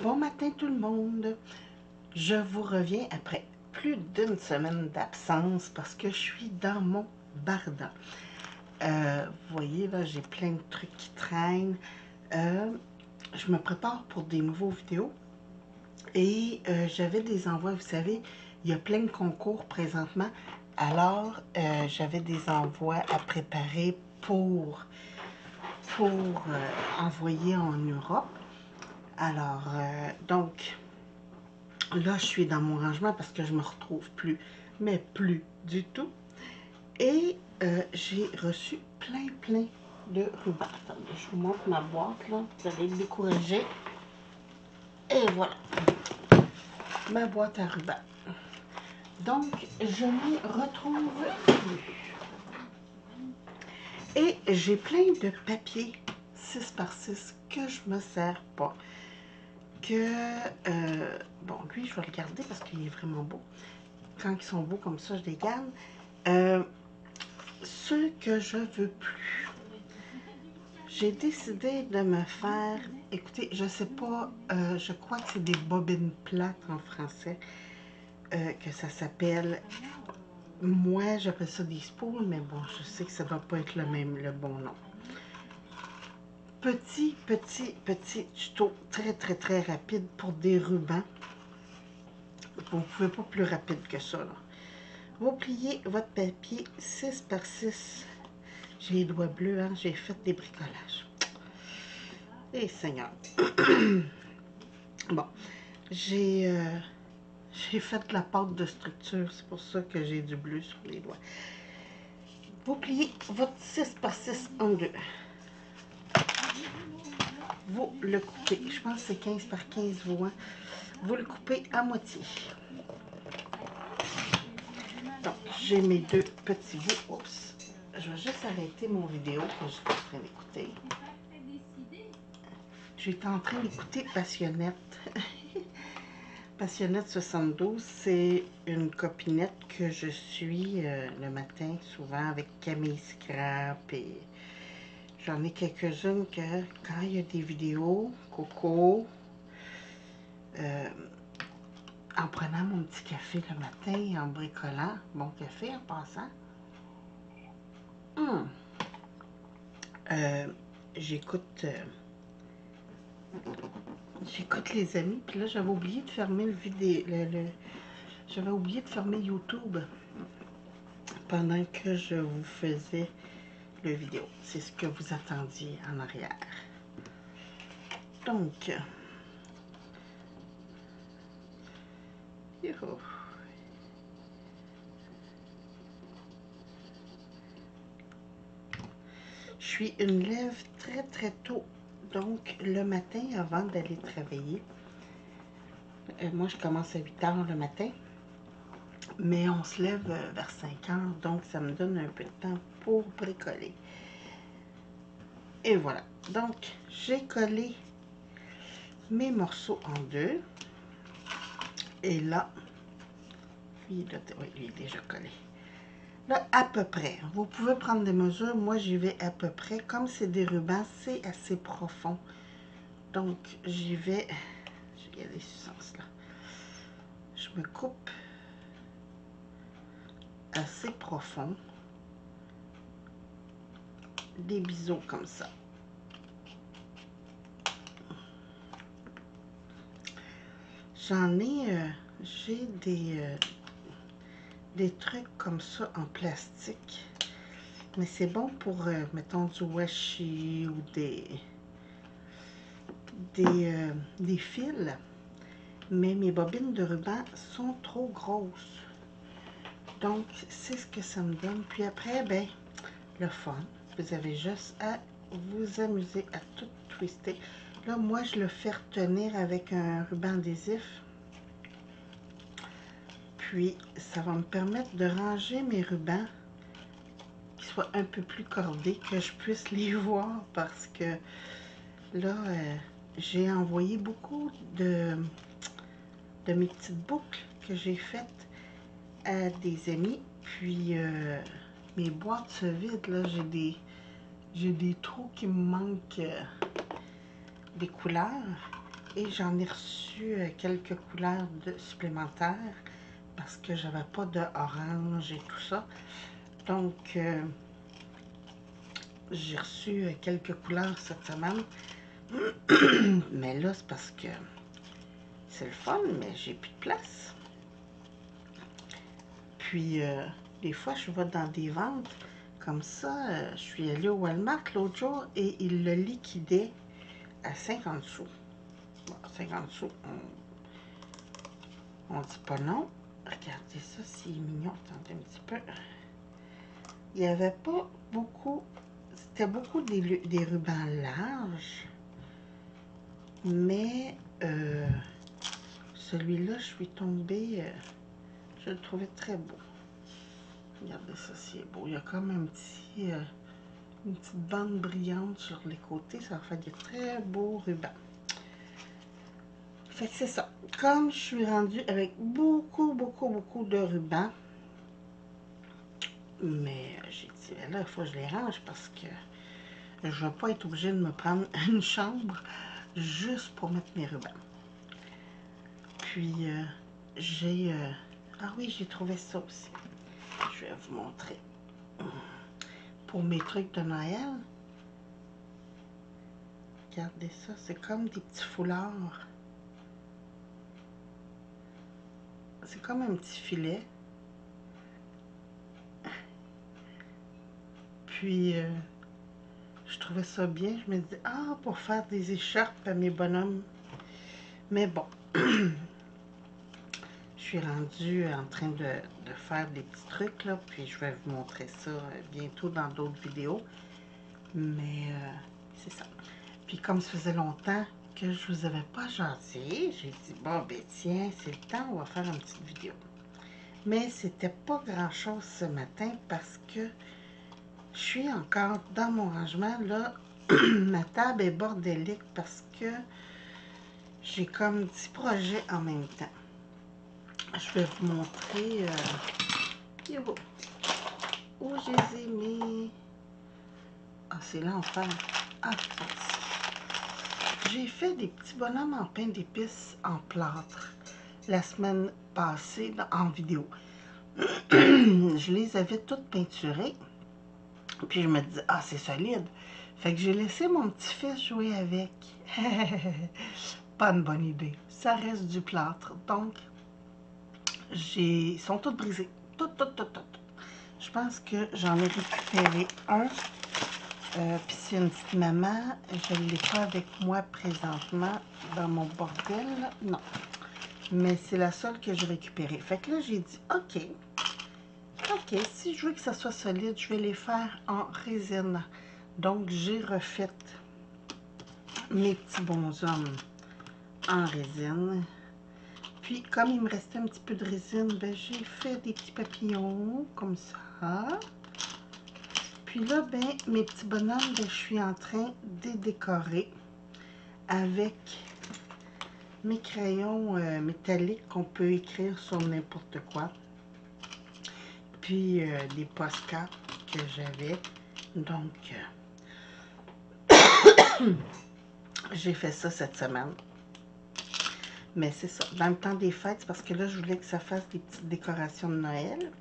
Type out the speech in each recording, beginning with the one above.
Bon matin tout le monde. Je vous reviens après plus d'une semaine d'absence parce que je suis dans mon barda. Vous voyez, là, j'ai plein de trucs qui traînent. Je me prépare pour des nouveaux vidéos et j'avais des envois. Vous savez, il y a plein de concours présentement. Alors, j'avais des envois à préparer pour envoyer en Europe. Alors, donc, là, je suis dans mon rangement parce que je me retrouve plus, mais plus du tout. Et j'ai reçu plein de rubans. Attendez, je vous montre ma boîte, là. Vous allez me décourager. Et voilà, ma boîte à rubans. Donc, je m'y retrouve plus. Et j'ai plein de papiers 6 par 6 que je me sers pas. Bon, lui, je vais le garder parce qu'il est vraiment beau. Quand ils sont beaux comme ça, je les garde. Ceux que je veux plus. J'ai décidé de me faire, écoutez, je sais pas, je crois que c'est des bobines plates en français, que ça s'appelle. Moi, j'appelle ça des spools, mais bon, je sais que ça doit pas être le bon nom. Petit tuto très rapide pour des rubans. Vous ne pouvez pas plus rapide que ça, là. Vous pliez votre papier 6 par 6. J'ai les doigts bleus, hein, j'ai fait des bricolages. Eh Seigneur. Bon, j'ai fait la pâte de structure, c'est pour ça que j'ai du bleu sur les doigts. Vous pliez votre 6 par 6 en deux. Vous le coupez, je pense que c'est 15 par 15 vous, hein? Vous le coupez à moitié. Donc, j'ai mes deux petits bouts. Oups. Je vais juste arrêter mon vidéo que j'étais en train d'écouter. J'étais en train d'écouter Passionnette. Passionnette 72, c'est une copinette que je suis le matin, souvent avec Camille Scrap. Et j'en ai quelques-unes que quand il y a des vidéos, Coco, en prenant mon petit café le matin, en bricolant, bon café en passant, j'écoute les amis. Puis là, j'avais oublié de fermer le vidéo, j'avais oublié de fermer YouTube pendant que je vous faisais le vidéo. C'est ce que vous attendiez en arrière. Donc, youhou. Je suis une lève très tôt. Donc, le matin, avant d'aller travailler, moi, je commence à 8 heures le matin, mais on se lève vers 5 heures, donc ça me donne un peu de temps pour bricoler. Et voilà. Donc, j'ai collé mes morceaux en deux. Et là, lui, il est déjà collé. Là, à peu près. Vous pouvez prendre des mesures. Moi, j'y vais à peu près. Comme c'est des rubans, c'est assez profond. Donc, j'y vais. Il y a des sens là. Je me coupe assez profond. Des biseaux comme ça. J'en ai, j'ai des trucs comme ça en plastique. Mais c'est bon pour, mettons, du washi ou des fils. Mais mes bobines de ruban sont trop grosses. Donc, c'est ce que ça me donne. Puis après, ben, le fun. Vous avez juste à vous amuser à tout twister. Là, moi, je le fais retenir avec un ruban adhésif. Puis, ça va me permettre de ranger mes rubans qui soient un peu plus cordés, que je puisse les voir parce que là, j'ai envoyé beaucoup de mes petites boucles que j'ai faites à des amis. Puis, mes boîtes se vident, là, j'ai des trous qui me manquent des couleurs. Et j'en ai reçu quelques couleurs supplémentaires parce que j'avais pas de orange et tout ça. Donc, j'ai reçu quelques couleurs cette semaine. Mais là, c'est parce que c'est le fun, mais j'ai plus de place. Puis, des fois, je vais dans des ventes comme ça. Je suis allée au Walmart l'autre jour et ils le liquidaient à 50 sous. Bon, 50 sous, on dit pas non. Regardez ça, c'est mignon. Attendez un petit peu. Il n'y avait pas beaucoup. C'était beaucoup des rubans larges. Mais celui-là, je suis tombée. Je le trouvais très beau. Regardez ça, c'est beau. Il y a comme un petit, une petite bande brillante sur les côtés. Ça fait des très beaux rubans. Fait que c'est ça. Comme je suis rendue avec beaucoup de rubans, mais j'ai dit, là, il faut que je les range parce que je ne vais pas être obligée de me prendre une chambre juste pour mettre mes rubans. Puis, ah oui, j'ai trouvé ça aussi. Je vais vous montrer. Pour mes trucs de Noël, regardez ça, c'est comme des petits foulards. C'est comme un petit filet. Puis, je trouvais ça bien. Je me dis, ah, pour faire des écharpes à mes bonhommes. Mais bon, je suis rendue en train de faire des petits trucs, là. Puis, je vais vous montrer ça bientôt dans d'autres vidéos. Mais, c'est ça. Puis, comme ça faisait longtemps que je vous avais pas jasé, j'ai dit, bon, ben tiens, c'est le temps, on va faire une petite vidéo. Mais c'était pas grand-chose ce matin parce que je suis encore dans mon rangement. Là, ma table est bordélique parce que j'ai comme 10 projets en même temps. Je vais vous montrer où je les ai mis. Ah, c'est l'enfer. Ah, j'ai fait des petits bonhommes en pain d'épices en plâtre la semaine passée en vidéo. Je les avais toutes peinturées. Puis je me dis, ah, c'est solide. Fait que j'ai laissé mon petit-fils jouer avec. Pas une bonne idée. Ça reste du plâtre. Donc, ils sont toutes brisées. Toutes. Je pense que j'en ai récupéré un. Puis c'est une petite maman. Je ne l'ai pas avec moi présentement dans mon bordel. Non. Mais c'est la seule que j'ai récupérée. Fait que là, j'ai dit, OK, si je veux que ça soit solide, je vais les faire en résine. Donc, j'ai refait mes petits bonshommes en résine. Puis, comme il me restait un petit peu de résine, ben, j'ai fait des petits papillons comme ça. Puis là, ben, mes petits bonhommes, ben, je suis en train de les décorer avec mes crayons métalliques qu'on peut écrire sur n'importe quoi. Puis, des postcards que j'avais. Donc, j'ai fait ça cette semaine. Mais c'est ça, dans le temps des fêtes, parce que là, je voulais que ça fasse des petites décorations de Noël.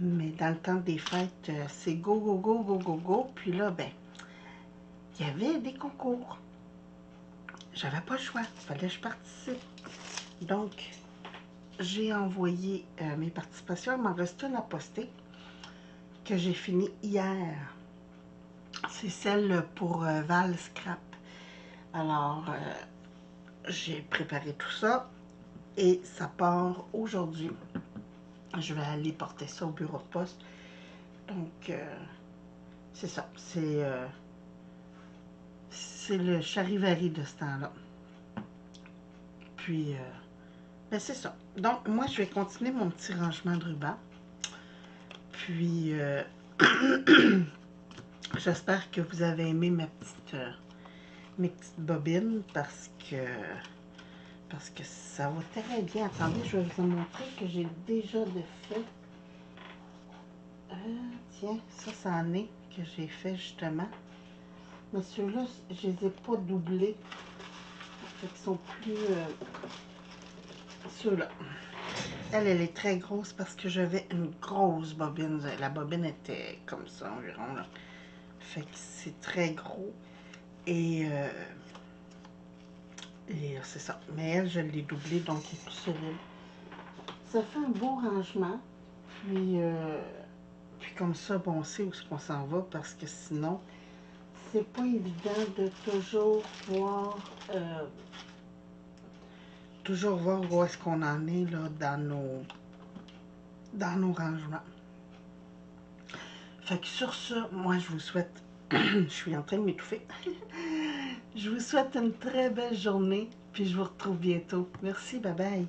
Mais dans le temps des fêtes, c'est go. Puis là, ben, il y avait des concours. J'avais pas le choix, il fallait que je participe. Donc, j'ai envoyé mes participations. Il m'en reste une à poster que j'ai fini hier. C'est celle pour Val Scrap. Alors, j'ai préparé tout ça et ça part aujourd'hui. Je vais aller porter ça au bureau de poste. Donc, c'est ça. C'est le charivari de ce temps-là. Puis, ben c'est ça. Donc, moi, je vais continuer mon petit rangement de ruban. Puis, j'espère que vous avez aimé mes petites bobines parce que ça va très bien. Attendez, je vais vous montrer que j'ai déjà fait. Tiens, ça en est que j'ai fait justement. Mais ceux-là, je les ai pas doublés. Fait qu'ils sont plus... ceux-là. Elle est très grosse parce que j'avais une grosse bobine. La bobine était comme ça environ, là. Fait que c'est très gros. Et c'est ça. Mais elle, je l'ai doublée, donc elle est plus solide. Ça fait un beau rangement. Puis comme ça, bon, on sait où est-ce qu'on s'en va parce que sinon, c'est pas évident de toujours voir où est-ce qu'on en est là, dans nos rangements. Fait que sur ce, moi, je vous souhaite... je suis en train de m'étouffer. Je vous souhaite une très belle journée, puis je vous retrouve bientôt. Merci, bye bye.